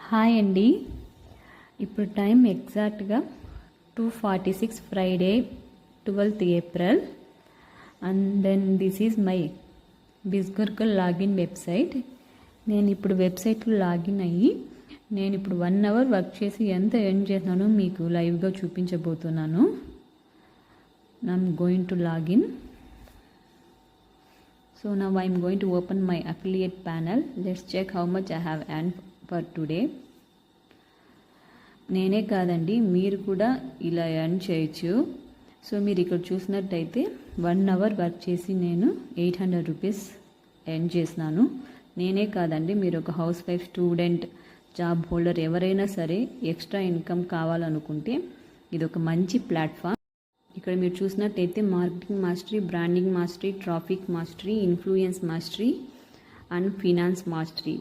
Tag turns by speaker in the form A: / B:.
A: Hi అండి. ఇప్పుడు time ఎగ్జాక్ట్గా 2:46 Friday 12th April. And then this is my బిజ్గుర్కల్ లాగిన్ వెబ్సైట్. నేను ఇప్పుడు వెబ్సైట్లో లాగిన్ అయ్యి నేను ఇప్పుడు 1 అవర్ వర్క్ చేసి ఎంత ఎర్న్ చేసినానో మీకు లైవ్గా చూపించబోతున్నాను. I'm going to login. So now I am going to open my affiliate panel. Let's check how much I have earned for today. నేనే కాదండి, మీరు కూడా ఇలా ఎర్న్ చేయొచ్చు. సో మీరు ఇక్కడ చూసినట్టయితే 1 అవర్ వర్క్ చేసి నేను 800 రూపీస్ ఎర్న్ చేసినాను. నేనే కాదండి, మీరు ఒక house wife, student, job holder ఎవరైనా సరే ఎక్స్ట్రా ఇన్కమ్ కావాలనుకుంటే ఇది ఒక మంచి ప్లాట్ఫామ్. ఇక్కడ మీరు చూసినట్టయితే marketing mastery, branding mastery, traffic mastery, influence mastery and finance mastery